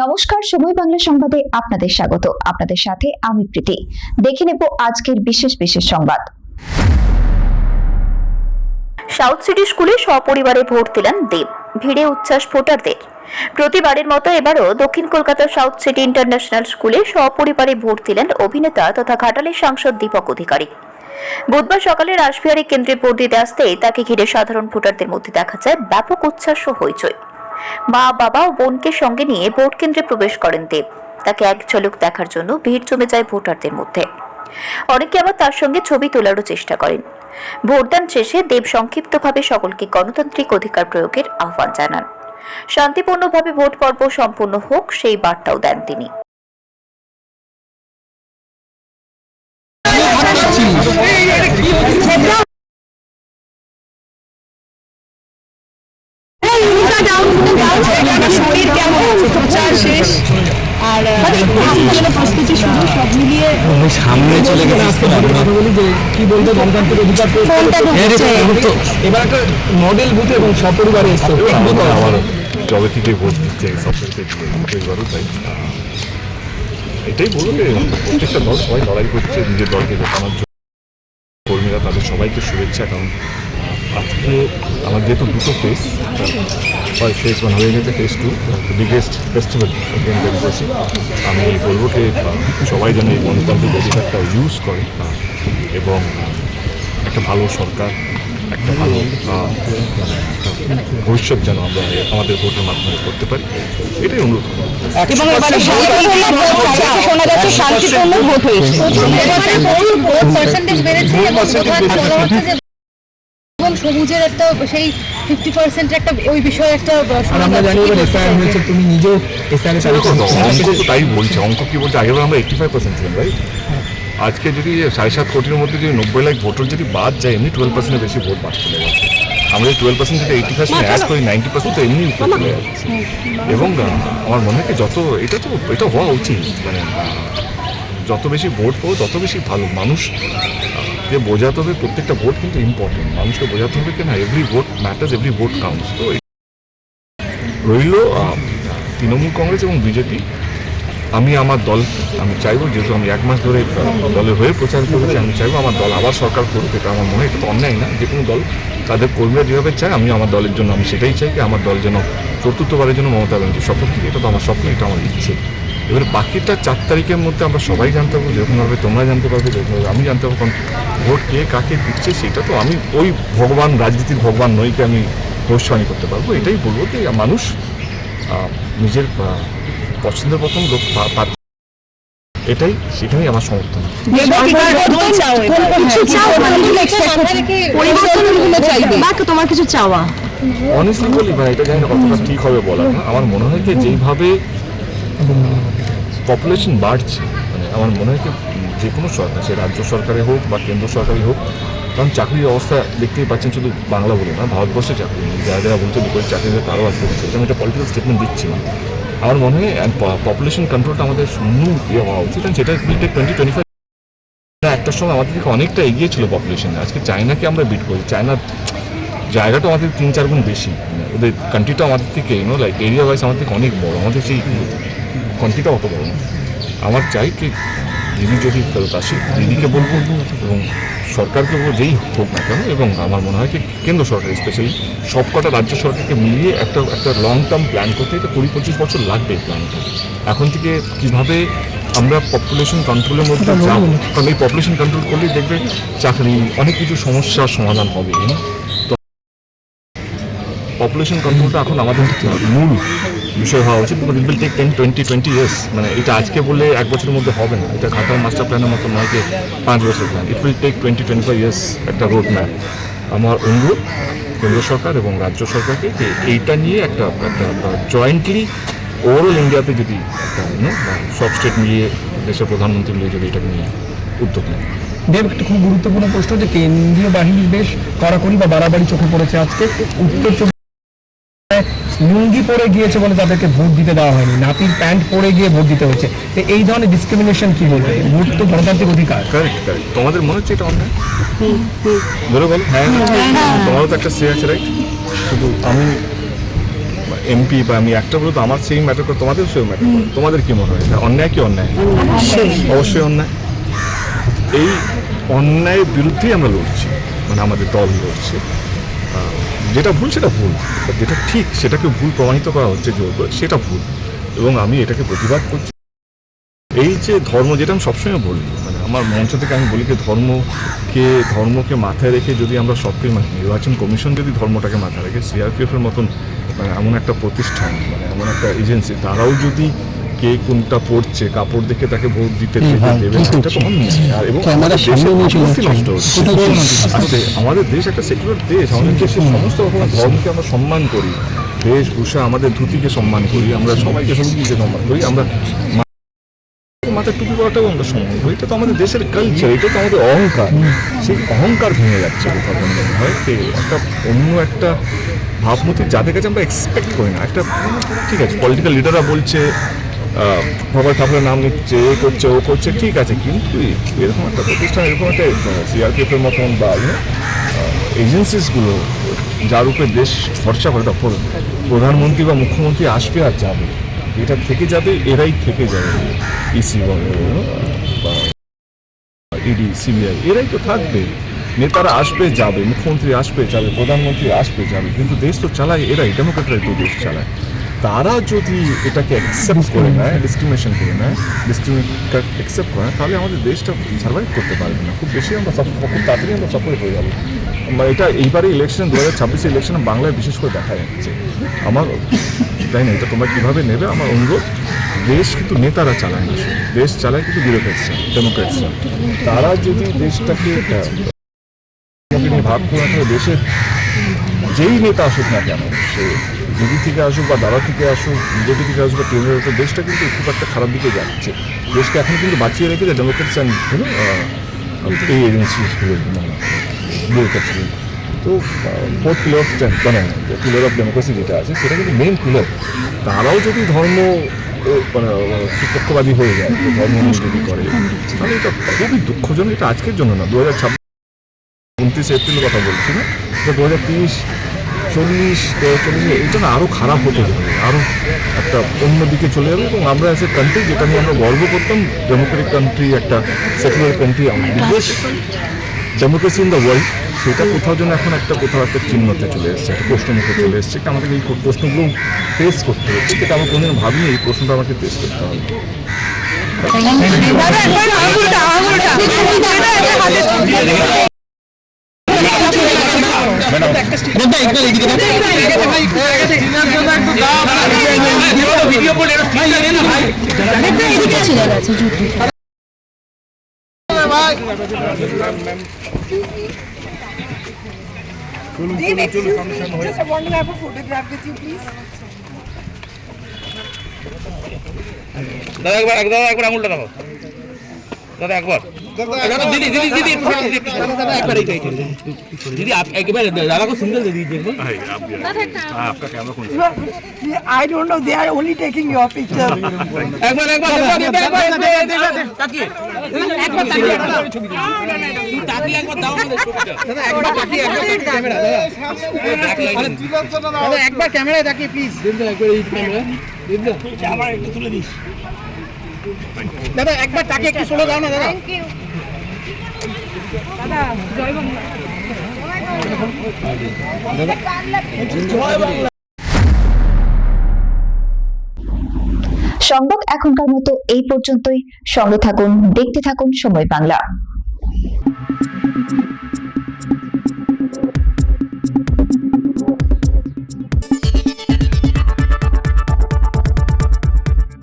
নমস্কার, সময় বাংলা সংবাদে আপনাদের স্বাগত। আপনাদের সাথে আমি প্রীতি। দেখে নেব আজকের বিশেষ সংবাদ। সাউথ সিটি স্কুলে সপরিবারে ভোট দিলেন দেব। ভিড়ে উচ্ছ্বাস ভোটারদের। প্রতিবারের মতো এবারও দক্ষিণ কলকাতার সাউথ সিটি ইন্টারন্যাশনাল স্কুলে সপরিবারে ভোট দিলেন অভিনেতা তথা ঘাটালের সাংসদ দীপক অধিকারী। বুধবার সকালে রাসবিহারী কেন্দ্রে ভোট দিতে আসতেই তাকে ঘিরে সাধারণ ভোটারদের মধ্যে দেখা যায় ব্যাপক উচ্ছ্বাস ও হইচই। মা, বাবা ও বোনকে সঙ্গে নিয়ে ভোট কেন্দ্রে প্রবেশ করেন দেব। তাকে এক ঝলক দেখার জন্য ভিড় জমে যায় ভোটারদের মধ্যে। অনেকে আবার তার সঙ্গে ছবি তোলারও চেষ্টা করেন। ভোটদান শেষে দেব সংক্ষিপ্তভাবে সকলকে গণতান্ত্রিক অধিকার প্রয়োগের আহ্বান জানান। শান্তিপূর্ণভাবে ভোট পর্ব সম্পন্ন হোক সেই বার্তাও দেন তিনি। শরীর কেমন আছে? প্রচার শেষ আর প্রস্তুতি শুরু, সব মিলিয়ে সামনে চলে গেছে। কি বলতে গণতান্ত্রিক অধিকার এবার একটা মডেল বুথ এবং সপরিবারে এসছে। আমার জবে থেকে ভোট দিচ্ছে এবারও, তাই এটাই বলবো যে প্রত্যেকটা দল সবাই লড়াই করছে নিজের দলকে দেখানোর জন্য। কর্মীরা তাদের সবাইকে শুভেচ্ছা, কারণ আজকে আমার যেহেতু দুটো ফেস, ফেস 1 হয়ে গেছে, ফেস 2 বিগেস্ট ফেস্টিভ্যাল ডেমোক্রেসি। আমি বলবো যে সবাই যেন এই গণতান্ত্রিক অধিকারটা ইউজ করে এবং একটা ভালো সরকার, একটা ভালো ভবিষ্যৎ যেন আমরা আমাদের ভোটের মাধ্যমে করতে পারি, এটাই অনুরোধ করব। সবুজের একটা সেই 50% একটা ওই বিষয়ে একটা আমরা জানি এসআইআর হয়েছে, তুমি নিজেও এসআইআর অঙ্ক তাই বলছে, অঙ্ক কি বলছে, আগেবার আমরা 85% ছিলাম, রাইট? আজকে যদি 7.5 কোটির মধ্যে যদি 90 লাখ ভোটার যদি বাদ যায়, এমনি 12% বেশি ভোট বাদ চলে যাচ্ছে। আমরা 12% যদি 80% অ্যাড করি, 90% তো এমনি উপরে চলে যাচ্ছে। এবং আমার মনে হয় এটা হওয়া উচিত, মানে যত বেশি ভোট পাবো তত বেশি ভালো। মানুষ যে বোঝাতে হবে প্রত্যেকটা ভোট কিন্তু ইম্পর্টেন্ট, মানুষকে বোঝাতে হবে কেন every vote matters, every vote counts. তো রইল তৃণমূল কংগ্রেস এবং বিজেপি। আমি আমার দল আমি চাইবো, যেহেতু আমি 1 মাস ধরে দলের হয়ে প্রচার করেছি, আমি চাইবো আমার দল আবার সরকার করুক। এটা আমার মনে হয় এটা তো অন্যায় না। যে কোনো দল তাদের কর্মীরা যেভাবে চায়, আমি আমার দলের জন্য আমি সেটাই চাই কি আমার দল যেন চতুর্থবারের জন্য মমতা ব্যানার্জির শপথ নিই। এটা তো আমার স্বপ্ন, এটা আমার ইচ্ছে। এবার বাকিটা 4 তারিখের মধ্যে আমরা সবাই জানতে পারবো, যেরকমভাবে তোমরা জানতে পারবে, যেরকমভাবে আমি জানতে পারবো। কারণ ভোট কে কাকে দিচ্ছে সেটা তো আমি ওই ভগবান, রাজনীতির ভগবান নইকে আমি ভবিষ্যবাণী করতে পারবো। এটাই বলবো যে মানুষ নিজের পছন্দের প্রথম লোক পাচ্ছে, এটাই সেখানেই আমার সমর্থন। তোমার কিছু চাওয়া? অনেস্টলি বলি ভাই, এটা জানি না কতটা ঠিক হবে বলা। আমার মনে হয় যে যেইভাবে পপুলেশন বাড়ছে, মানে আমার মনে হয় যে কোনো সরকার, সে রাজ্য সরকারে হোক বা কেন্দ্র সরকারি হোক, কারণ চাকরির অবস্থা দেখতেই পাচ্ছেন, শুধু বাংলা বলে না, ভারতবর্ষে চাকরি নেই। যারা বলছে বিপরীত চাকরি তারও আজকে হচ্ছে, আমি একটা পলিটিক্যাল স্টেটমেন্ট দিচ্ছি না। আমার মনে হয় পপুলেশন কন্ট্রোলটা আমাদের মূল হওয়া উচিত, কারণ সেটা 20-25 একটা সময় আমাদের থেকে অনেকটা এগিয়ে ছিল পপুলেশনে। আজকে চায়নাকে আমরা বিট করি। চায়নার জায়গাটা আমাদের 3-4 গুণ বেশি, ওদের কান্ট্রিটা আমাদের থেকে লাইক এরিয়া ওয়াইজ আমাদের থেকে অনেক বড়, আমাদের সেই কান্ট্রিটা অত বড় না। আমার চাই কি দিদি যদি ফেরত আসি, দিদিকে বলবো এবং সরকারকে বলবো, যেই হোক না কেন, এবং আমার মনে হয় কি কেন্দ্র সরকার স্পেশালি সবকটা রাজ্য সরকারকে মিলিয়ে একটা লং টার্ম প্ল্যান করতে, এটা 20-25 বছর লাগবে এই প্ল্যানটা। এখন থেকে কীভাবে আমরা পপুলেশন কন্ট্রোলের মধ্যে যাব, কারণ এই পপুলেশন কন্ট্রোল করলেই দেখবে চাকরি, অনেক কিছু সমস্যার সমাধান হবে। তো পপুলেশন কন্ট্রোলটা এখন আমাদের মূল বিষয় হওয়া উচিত। ইট উইল টেক 10-20 ইয়ার্স, মানে এটা আজকে বলে 1 বছরের মধ্যে হবে না। এটা ঘাটাল মাস্টার প্ল্যানের মতো নয় যে 5 বছর plan. It will take 20-25 years একটা রোড ম্যাপ। আমার অনুরোধ কেন্দ্র সরকার এবং রাজ্য সরকারকে যে এইটা নিয়ে একটা জয়েন্টলি ওভারঅল ইন্ডিয়াতে যদি সব স্টেট মিলিয়ে, দেশের প্রধানমন্ত্রী মিলিয়ে যদি এটা নিয়ে উদ্যোগ নেয়। দেব, একটা খুব গুরুত্বপূর্ণ প্রশ্ন, যে কেন্দ্রীয় বাহিনীর বেশ কড়াকড়ি বা বাড়াবাড়ি চোখে পড়েছে আজকে। উত্তর লুঙ্গি পরে গিয়েছে বলে তাদেরকে ভোট দিতে দেওয়া হয়নি, নাপির প্যান্ট পরে গিয়ে ভোট দিতে হচ্ছে। তো এই ধরনের ডিসক্রিমিনেশন কি বলবে? ভোট তো গণতান্ত্রিক অধিকার। কারেক্ট। তোমাদের মনে হচ্ছে এটা অন্যায়? ধরে বলো। হ্যাঁ, তোমারও তো একটা সে আছে, রাইট? শুধু আমি এমপি বা আমি একটা বলতো আমার সেই ম্যাটার করে, তোমাদের সেই ম্যাটার করে। তোমাদের কি মনে হয় এটা অন্যায় কি অন্যায়? অবশ্যই অন্যায়। এই অন্যায়ের বিরুদ্ধেই আমরা লড়ছি, মানে আমাদের দল লড়ছে। যেটা ভুল সেটা ভুল, যেটা ঠিক সেটাকে ভুল প্রমাণিত করা হচ্ছে জোর করে, সেটা ভুল, এবং আমি এটাকে প্রতিবাদ করছি। এই যে ধর্ম, যেটা আমি সবসময় বলি, মানে আমার মঞ্চ থেকে আমি বলি যে ধর্মকে মাথায় রেখে যদি আমরা সবকে, মানে নির্বাচন কমিশন যদি ধর্মটাকে মাথায় রেখে, সিআরপিএফের মতন মানে এমন একটা প্রতিষ্ঠান, মানে এমন একটা এজেন্সি, তারাও যদি কে কোনটা পড়ছে কাপড় দেখে তাকে ভোট দিতে দেবে, সেটা তো অন্যায়। আর এবং আমাদের দেশে মূর্তি নষ্ট হচ্ছে। আসলে আমাদের দেশ একটা সেকুলার দেশ, আমাদের দেশের সমস্ত রকমের ধর্মকে আমরা সম্মান করি, বেশভূষা, আমাদের ধুতিকে সম্মান করি, আমরা সবাইকে সঙ্গীকে সম্মান করি, আমরা মাথায় টুপি পরাটাও আমরা সম্মান করি। এটা তো আমাদের দেশের কালচার, এটা তো আমাদের অহংকার। সেই অহংকার ভেঙে যাচ্ছে কোথাও মনে হয় একটা অন্য একটা ভাবমূর্তি, যাদের কাছে আমরা এক্সপেক্ট করি না। একটা ঠিক আছে, পলিটিক্যাল লিডাররা বলছে বাবার ঠাকুরের নাম নিচ্ছে, এ করছে ও করছে, ঠিক আছে, কিন্তু এরকম একটা প্রতিষ্ঠান, এরকম একটা সিআরপিএফের মতন বা এজেন্সিসগুলো যার উপরে দেশ ভরসা করে, তারপর প্রধানমন্ত্রী বা মুখ্যমন্ত্রী আসবে আর যাবে, এটা থেকে যাবে, এরাই থেকে যাবে। ইসি বা ইডি, সিবিআই, এরাই তো থাকবে। নেতারা আসবে যাবে, মুখ্যমন্ত্রী আসবে যাবে, প্রধানমন্ত্রী আসবে যাবে, কিন্তু দেশ তো চালায় এরাই, ডেমোক্রেটরাই তো দেশ চালায়। তারা যদি এটাকে অ্যাকসেপ্ট করে নেয়, ডিসক্রিমিনেশন করে নেয়, অ্যাকসেপ্ট করে নেয়, তাহলে আমাদের দেশটা সার্ভাইভ করতে পারবে না। খুব বেশি আমরা খুব তাড়াতাড়ি আমরা সাপোর্ট হয়ে যাবো। এটা এইবারে ইলেকশন 2026 ইলেকশনে বাংলায় বিশেষ করে দেখা যাচ্ছে। আমার তাই না, এটা তোমরা কীভাবে নেবে আমার অনুরোধ। দেশ কিন্তু নেতারা চালায় না, দেশ চালায় কিন্তু ব্যুরোক্রেটসরা, ডেমোক্রেটসরা। তারা যদি দেশটাকে নিয়ে ভাগ করে থাকে, দেশের যেই নেতা আসুক না কেন, সে দিদি থেকে আসুক বা দাদা থেকে আসুক, বিজেপি থেকে আসুক বা তৃণমূল, দেশটা কিন্তু খুব একটা খারাপ দিকে যাচ্ছে। দেশকে এখন কিন্তু বাঁচিয়ে রেখেছে ডেমোক্রেটস অ্যান্ড এই এজেন্সিগুলো, ব্যুরোক্রেটসগুলো। তো ফোর্থ পিলার অফ মানে পিলার অফ ডেমোক্রেসি যেটা আছে, সেটা কিন্তু মেন পিলার। তারাও যদি ধর্ম মানে পক্ষপাতী হয়ে যায়, ধর্ম যদি করে, তাহলে এটা খুবই দুঃখজনক। এটা আজকের জন্য না, 2026 29 এপ্রিলের কথা বলছি না, 2030, 40, এটা না আরও খারাপ হতে যাবে, আরও একটা অন্য দিকে চলে যাবে। এবং আমরা এস এ কান্ট্রি, যেটা নিয়ে আমরা গর্ব করতাম, ডেমোক্রেটিক কান্ট্রি, একটা secular country, biggest democracy in the world, সেটা কোথাও যেন এখন কোথাও একটা চিহ্নতে চলে এসছে, একটা প্রশ্নমুখে চলে এসছে। আমাদের এই প্রশ্নগুলো ফেস করতে হচ্ছে, যেটা আমরা কোনোদিন ভাবিনি এই প্রশ্নটা আমাকে ফেস করতে হবে। Dean, excuse me, just I want to have a photograph with you, please. দাদা একবার আঙুলটা দাও দাদা, একবার দিদি দিদি দিদি একবার দিদি একবার দাদা को सिंगल दे दीजिए आपका कैमरा कौन सा? I don't know, they are only taking your picture. একবার তাকিয়ে একবার তাকিয়ে একবার দাও আমাদের ছবিটা দাদা, একবার তাকিয়ে ক্যামেরা দাদা একবার ক্যামেরায় তাকিয়ে প্লিজ দিন দাদা, একবার এই ক্যামেরা দিন দাদা, আমার একটু তুলে দিস দাদা, একবার তাকিয়ে একটু সোলো দাও না দাদা। থ্যাংক ইউ দাদা, জয় বাংলা। সংবাদ এখনকার মতো এই পর্যন্তই। সঙ্গে থাকুন, দেখতে থাকুন সময় বাংলা।